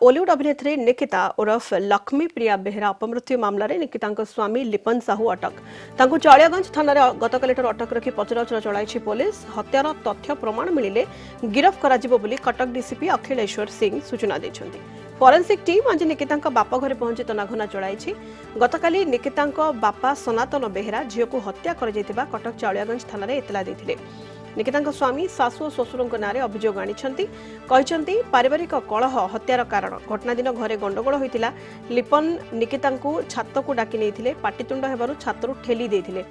ओलिउड अभिनेत्री निकिता उर्फ लक्ष्मी प्रिया बेहरा अपमृत्यु मामलें निकिता स्वामी लिपन साहू अटक तांकु चालियागंज थाना गतकालिठार अटक रखी पचराउचरा चलाई पुलिस हत्यार तथ्य प्रमाण मिलिले गिरफ कराजिबो बोली कटक डीसीपी अखिलेश्वर सिंह सूचना दैछन्ति। फोरेंसिक टीम आज निकिता बापा घरे पहुंची तनाघना चलाई। गतकाली निकिता बापा सनातन बेहरा झील को हत्या कर कटक चालियागंज थाना एतला देथिले। निकिता स्वामी सासु और श्वशुर नारे अभियोग आनी पारिवारिक कलह हत्यार कारण। घटना दिन घरे गंडगोल होता लिपन निकिता छात को डाकी नहीं पाटितुंड होबारु छातरू ठेली देथिले।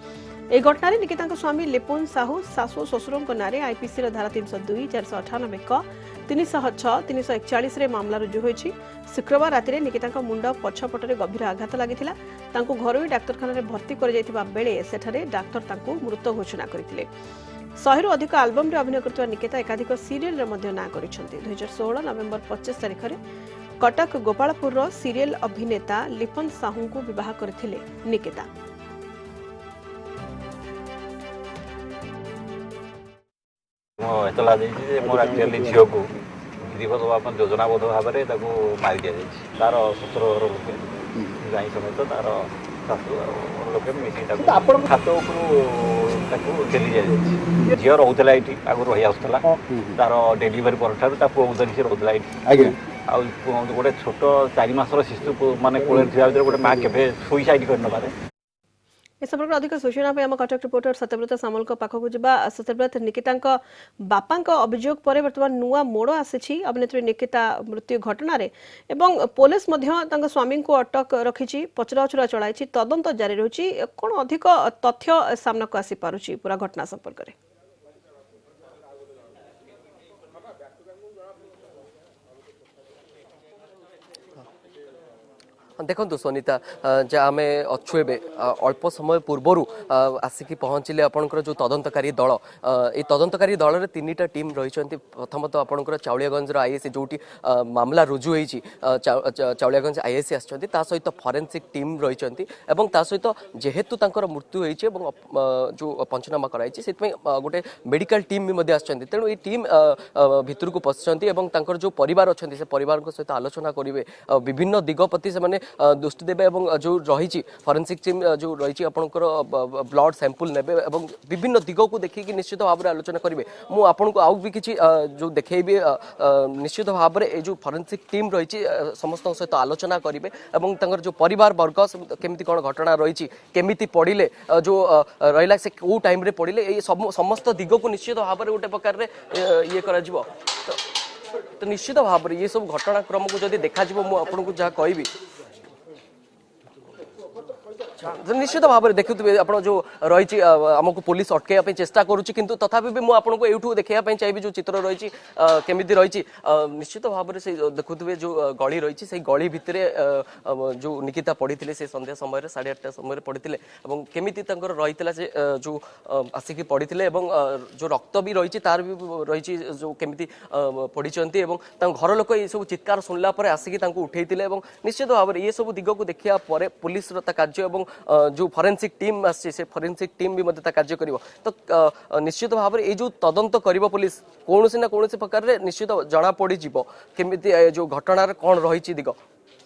ए घटना निकिता स्वामी लिपुन साहू सासु और श्वशुर नारे आईपीसी धारा 302, 498 क, 306, 341 रे मामला रुजु होईछि। शुक्रवार राति निकिता मुंड पछपटे गभीर आघात लगी घर डाक्तखाना भर्ती कर बेले सेठारे डाक्तर मृत घोषणा करथिले। 100 रु अधिक आल्बम रे अभिनय करथिबा निकिता एकाधिक सीरियल रे मध्ये ना करिसेंती। 2016 नवेम्बर 25 तारिख रे कटक गोपालपुर रो सीरियल अभिनेता लिपन साहू को विवाह करथिले निकिता। मो एतला देछि जे मोर एक्चुअली झियो को गिरिपथ बापन योजनाबद्ध भाव में मारी दिया जाइछि। तार ससुर लोके जाई समेत तार सासु लोके मिसी छात उपरू ठेली जाइछि। झियो रोला ये आगु रही आसला तार डेलीवरी पर पुओ धरिक रोला ये गोटे छोट 4 मासर शिशु माने कोले गोटे माँ के सुइसाइड कर नपारे। इस संपर्क में अधिक सूचना आम कटक रिपोर्टर सत्यव्रत सामल पाखक जावा। सत्यव्रत, निकिता बापा अभियोग पर बर्तमान नुआ मोड़ आसी अभिनेत्री निकिता मृत्यु घटना रे एवं पुलिस स्वामी को अटक रखी पचराउचरा चलाई तदंत जारी रही। कौन अधिक तथ्य सामना को आसी पारुची पूरा घटना संपर्क में? देखो सोनिता आम अच्छु अल्प समय पूर्वर आसिक पहुँचले आपंकर जो तदंतकारी दल ये तदंतकारी दल में 3टा टीम रही। प्रथमतः आपंकर चाउलियागंज आईएससी जो मामला रुजु होती चाउलियागंज आईएससी आसती सहित फॉरेंसिक टीम रही सहित जेहेतु मृत्यु होती जो पंचनामा कराई से गोटे मेडिकल टीम भी आसती। तेणु ये टीम भितर को पशिंट जो परिवार अच्छा से परिवार सहित आलोचना करेंगे विभिन्न दिग प्रति से दृष्टि देवे जो रही फॉरेंसिक टीम जो रही आपंकर ब्लड सैंपल नेबे और विभिन्न दिग को देखिए निश्चित भाव में आलोचना करेंगे। मुझे आपन को आउ भी किसी जो देखेबी निश्चित भाव में जो फॉरेंसिक टीम रही समस्त सहित आलोचना करेंगे और जो परिवार वर्ग केमिति कौन घटना रही केमिति पड़े जो रहा से कौ टाइम पड़े ये समस्त दिग को निश्चित भाव में गोटे प्रकार ये कर तो निश्चित भाव में ये सब घटनाक्रम को जब देखा मुझे जहाँ कहि निश्चित भाव में देखुए आप जो रही आमको पुलिस अटकैया चेष्टा करुच्ची किंतु तथापि भी मुझे यूँ देखा चाहिए जो चित्र रही केमिति रही निश्चित भाव में से देखुए जो गली रही से गली भितर जो निकिता पड़ी से संध्या समय 8:30 समय पड़ी केमिति रही से जो आसिक पड़ी जो रक्त भी रही तार भी रही जो केमिति पड़ी घर लोक ये सब चित्कार शुणला आसिक उठे निश्चित भाव में ये सब दिग को देखा पुलिस कार्य जो फॉरेंसिक टीम से फॉरेंसिक टीम भी कार्य करिवो तो निश्चित भाव में ये जो तदंत करिवो पुलिस कौन ना कौन प्रकार निश्चित जना पड़ी जीवो केमिति जो घटनार कौन रही दिग।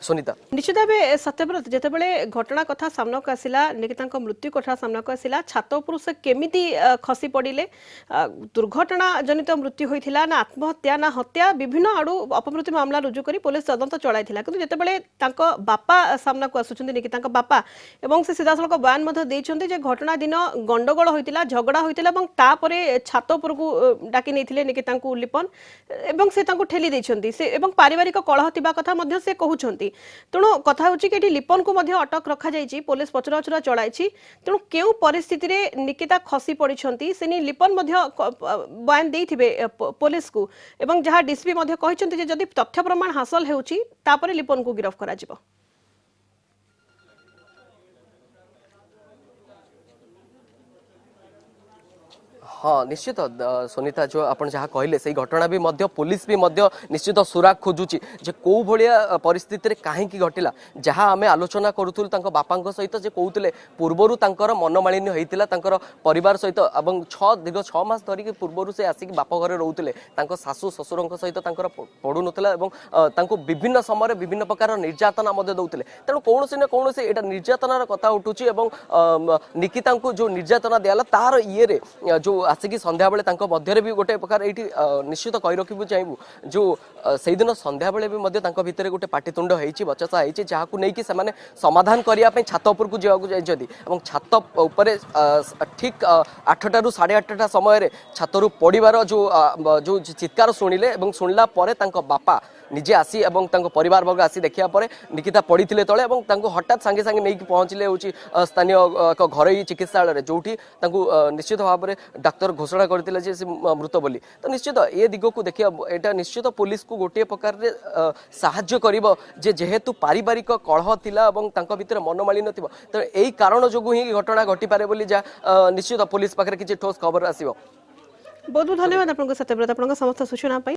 सुनीता, निश्चित भाव सत्यव्रत जितेबाला घटना कथा सामना को आसला निकिता मृत्यु कथा सामना को आसला छात उपर से केमिति खसी पड़े दुर्घटना जनित मृत्यु होता ना आत्महत्या ना हत्या विभिन्न आड़ू अपमृत्यु मामला रुजु कर पुलिस तदंत चलाई कि जितेबाला बापा सामना को आसुच्च निकिता बापा एवं से सीधासलख बयान घटना दिन गंडगोल होता झगड़ा होता छात उपर को डाकी नहीं निकिता लिपन एवं से ठेली देते पारिवारिक कलह थिबा कथा से कहउछंती। तेणु कथा होची कि लिपन को अटक रखा जाइए पुलिस पचराउचरा चलाई। तेणु केउ परिस्थिति रे निकिता खसी पड़ी से लिपन बयान देथिबे पुलिस को एवं जहाँ डीसीपी कहते जदि तथ्य प्रमाण हासिल होउची तापरे लिपन को गिरफ्त करा जिवो। हाँ निश्चित सुनीता जो आपण जहाँ कहले से घटना भी मध्य पुलिस भी मध्य निश्चित सुराग खोजुची जे कौ भाया परिस्थिति कहीं घटिला जहाँ आम आलोचना करूँ बापा सहित जे कहते पूर्वर तांकर मनमालिन्य होता तांकर परिवार सहित और दीर्घ 6 मास धरिक पूर्वर से आसिक बाप घरे रोते शाशु ससुर सहित पढ़ु नाला विभिन्न समय विभिन्न प्रकार निर्यातना दौले तेणु कौन ना कौन यहाँ निर्यातनार कथा उठुची निकिता जो निर्यातना दिला तार ये जो आसिक संध्या बेले मध्य भी गोटे प्रकार ये निश्चित कही रखू चाहबू जो से दिन संध्या बेले भी भितर गोटे पाटितुंड होती बचसा होती जहाँ नहीं कि समाधान करने छात उपरकू जाती छात उपर ठीक 8टारू 8:30 समय छातरू पड़ार जो चित्कार शुणिले शुणला बापा निजे आसी परिवार वर्ग आसी देखा निकिता पड़ी तले हठात सांगे सांगे नहीं पहुँचले हूँ स्थानीय एक घर चिकित्सालय जो निश्चित भाव में डाक्तर घोषणा करते मृत बोली तो निश्चित ये दिग को देखिए यहाँ निश्चित पुलिस को गोटे प्रकार साहाय्य करिबो जे जेहेतु पारिवारिक कलह थिला भितर मनमालिन्य थी तो यही कारण जो ही घटना घटी पारे बोली जा निश्चित पुलिस पाखे किसी ठोस खबर आसिबो। बहुत बहुत धन्यवाद आपको सत्यव्रत आपको समस्त सूचना पाई।